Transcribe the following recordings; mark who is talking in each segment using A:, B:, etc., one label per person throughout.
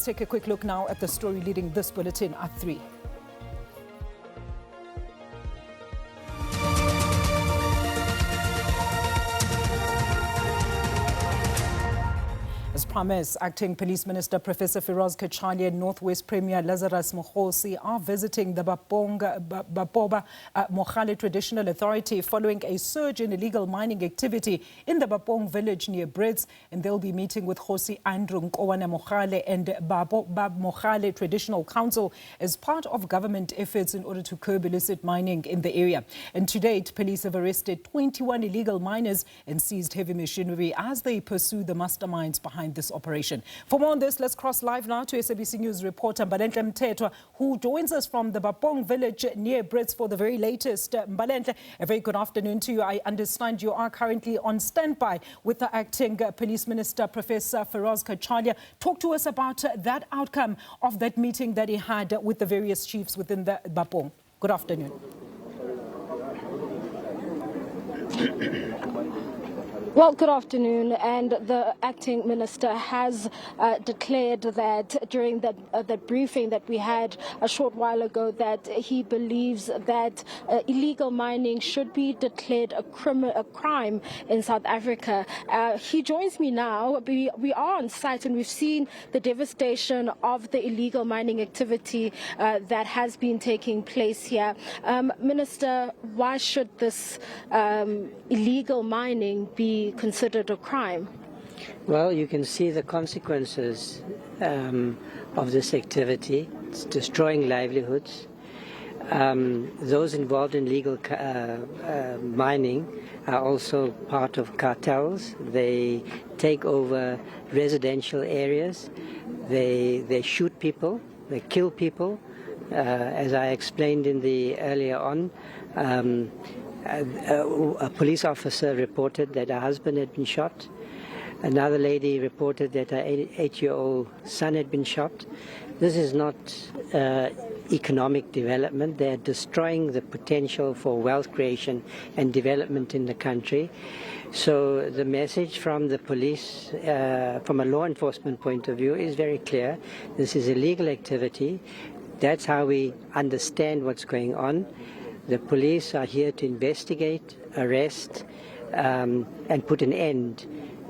A: take a quick look now at the story leading this bulletin at 3. As promised, Acting Police Minister Professor Firoz Cachalia and Northwest Premier Lazarus Mokgosi are visiting the Bapong Mogale Traditional Authority following a surge in illegal mining activity in the Bapong village near Brits, and they'll be meeting with Kgosi Andrew Nkoana Mogale and Bapo Mogale Traditional Council as part of government efforts in order to curb illicit mining in the area. And to date, police have arrested 21 illegal miners and seized heavy machinery as they pursue the masterminds behind this operation. For more on this, let's cross live now to SABC News reporter Mbalenhle Mthethwa, who joins us from the Bapong village near Brits for the very latest. Mbalenhle, a very good afternoon to you. I understand you are currently on standby with the Acting Police Minister, Professor Firoz Cachalia. Talk to us about that outcome of that meeting that he had with the various chiefs within the Bapong. Good afternoon.
B: Well, good afternoon. And the acting minister has declared that during that briefing that we had a short while ago that he believes that illegal mining should be declared a crime in South Africa. He joins me now. We are on site and we've seen the devastation of the illegal mining activity that has been taking place here. Minister, why should this illegal mining be considered a crime?
C: Well, you can see the consequences of this activity. It's destroying livelihoods. Those involved in legal mining are also part of cartels. They take over residential areas. They shoot people. They kill people. As I explained in the earlier on, a police officer reported that her husband had been shot. Another lady reported that her 8-year-old son had been shot. This is not economic development. They're destroying the potential for wealth creation and development in the country. So the message from the police, from a law enforcement point of view, is very clear. This is illegal activity. That's how we understand what's going on. The police are here to investigate, arrest, and put an end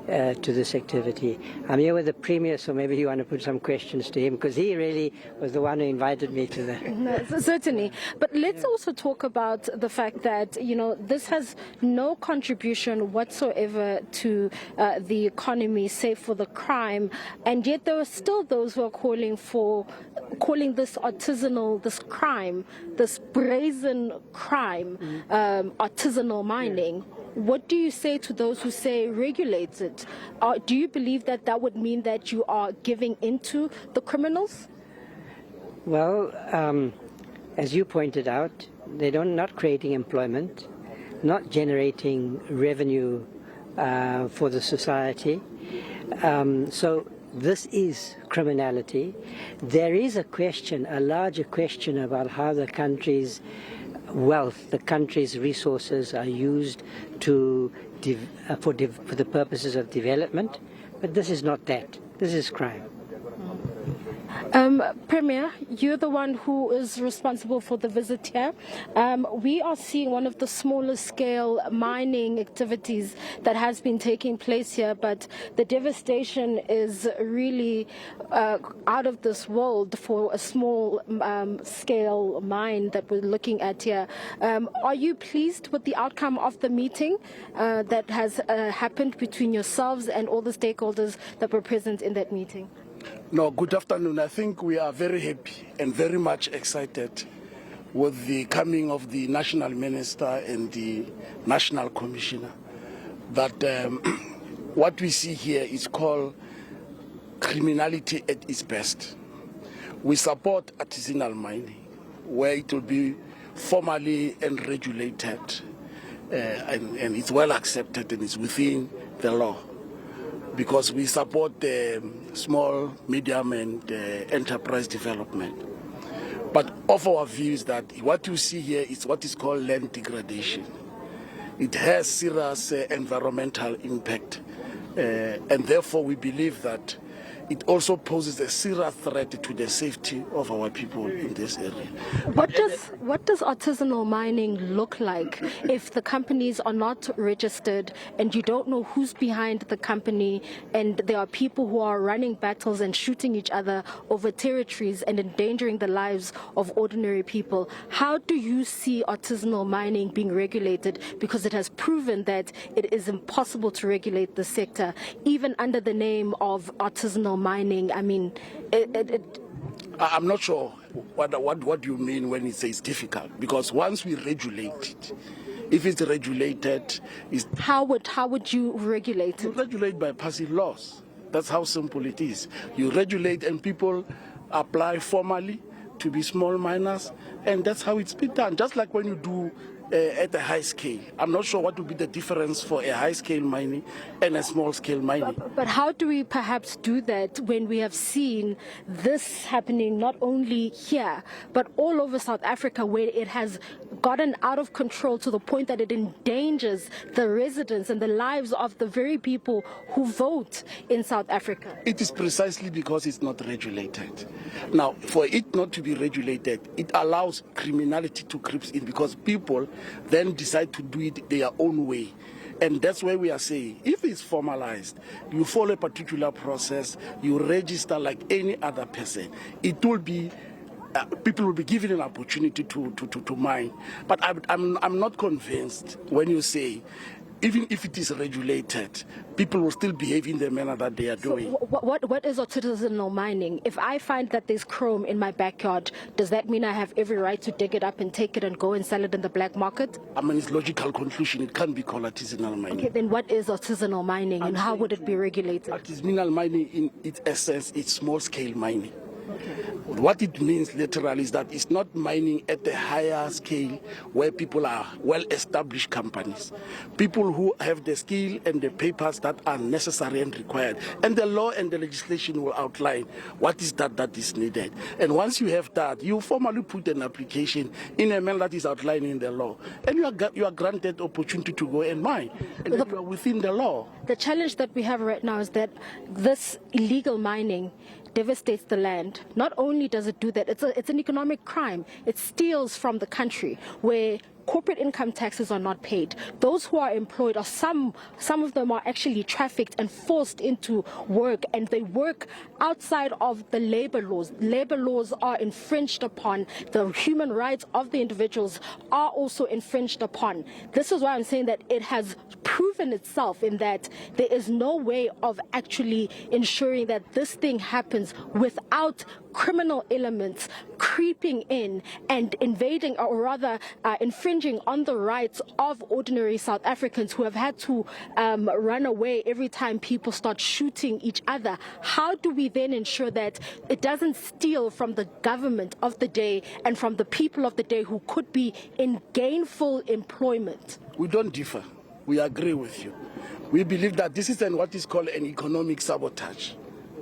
C: to this activity. I'm here with the Premier, so maybe you want to put some questions to him, because he really was the one who invited me to the...
B: No, certainly. But let's also talk about the fact that, you know, this has no contribution whatsoever to the economy, save for the crime, and yet there are still those who are calling this artisanal, this crime, this brazen crime, artisanal mining. What do you say to those who say regulate it? Do you believe that that would mean that you are giving into the criminals?
C: Well, as you pointed out, they're not creating employment, not generating revenue for the society. So this is criminality. There is a question, a larger question about how the country's wealth, the country's resources are used to for the purposes of development, but this is not that. This is crime.
B: Premier, you're the one who is responsible for the visit here. We are seeing one of the smaller scale mining activities that has been taking place here, but the devastation is really out of this world for a small scale mine that we're looking at here. Are you pleased with the outcome of the meeting that has happened between yourselves and all the stakeholders that were present in that meeting?
D: No, good afternoon. I think we are very happy and very much excited with the coming of the National Minister and the National Commissioner. That what we see here is called criminality at its best. We support artisanal mining, where it will be formally and regulated, and it's well accepted and it's within the law. Because we support the small, medium, and enterprise development. But of our view is that what you see here is what is called land degradation. It has serious environmental impact, and therefore we believe that it also poses a serious threat to the safety of our people in this area.
B: What does artisanal mining look like if the companies are not registered and you don't know who's behind the company, and there are people who are running battles and shooting each other over territories and endangering the lives of ordinary people? How do you see artisanal mining being regulated? Because it has proven that it is impossible to regulate the sector, even under the name of artisanal mining. I mean,
D: I'm not sure what you mean when you say it's difficult, because once we regulate it, if it's regulated,
B: how would you regulate it?
D: You regulate by passing laws. That's how simple it is. You regulate and people apply formally to be small miners, and that's how it's been done. Just like when you do at a high scale. I'm not sure what would be the difference for a high-scale mining and a small-scale mining.
B: But how do we perhaps do that when we have seen this happening not only here, but all over South Africa, where it has gotten out of control to the point that it endangers the residents and the lives of the very people who vote in South Africa?
D: It is precisely because it's not regulated. Now, for it not to be regulated, it allows criminality to creep in, because people then decide to do it their own way. And that's why we are saying, if it's formalized, you follow a particular process, you register like any other person, it will be people will be given an opportunity to mine. But I'm not convinced when you say, even if it is regulated, people will still behave in the manner that they are doing.
B: What is artisanal mining? If I find that there's chrome in my backyard, does that mean I have every right to dig it up and take it and go and sell it in the black market?
D: I mean, it's logical conclusion. It can't be called artisanal mining.
B: Okay, then what is artisanal mining, and how would it be regulated?
D: Artisanal mining, in its essence, is small-scale mining. What it means literally is that it's not mining at a higher scale where people are well-established companies, people who have the skill and the papers that are necessary and required. And the law and the legislation will outline what is that is needed. And once you have that, you formally put an application in a manner that is outlined in the law. And you are granted opportunity to go and mine. And you are within the law.
B: The challenge that we have right now is that this illegal mining devastates the land. Not only does it do that, it's an economic crime. It steals from the country, where corporate income taxes are not paid. Those who are employed, or some of them are actually trafficked and forced into work, and they work outside of the labor laws. Labor laws are infringed upon. The human rights of the individuals are also infringed upon. This is why I'm saying that it has proven itself in that there is no way of actually ensuring that this thing happens without criminal elements creeping in and invading, or rather infringing on the rights of ordinary South Africans who have had to run away every time people start shooting each other. How do we then ensure that it doesn't steal from the government of the day and from the people of the day who could be in gainful employment?
D: We don't differ. We agree with you. We believe that this is what is called an economic sabotage.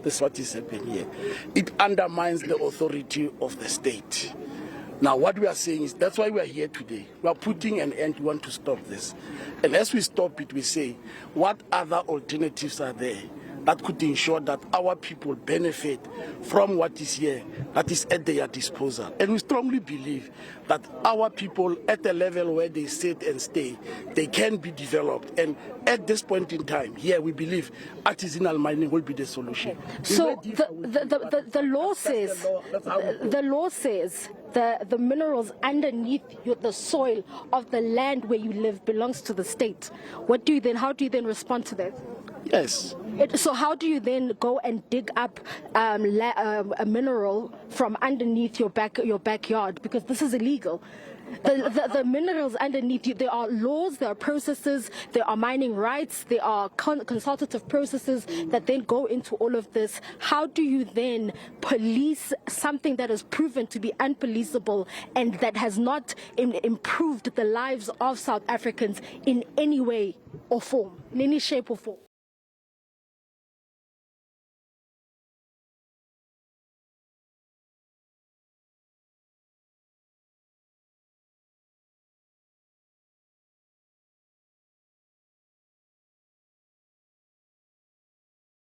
D: That's what is happening here. It undermines the authority of the state. Now, what we are saying is, that's why we are here today. We are putting an end. We want to stop this. And as we stop it, we say, what other alternatives are there that could ensure that our people benefit from what is here, that is at their disposal? And we strongly believe that our people, at the level where they sit and stay, they can be developed. And at this point in time, here we believe artisanal mining will be the solution.
B: So the law says the minerals underneath the soil of the land where you live belongs to the state. How do you then respond to that?
D: Yes.
B: So how do you then go and dig up a mineral from underneath your backyard? Because this is illegal. The minerals underneath you, there are laws, there are processes, there are mining rights, there are consultative processes that then go into all of this. How do you then police something that is proven to be unpoliceable and that has not improved the lives of South Africans in any way or form, in any shape or form?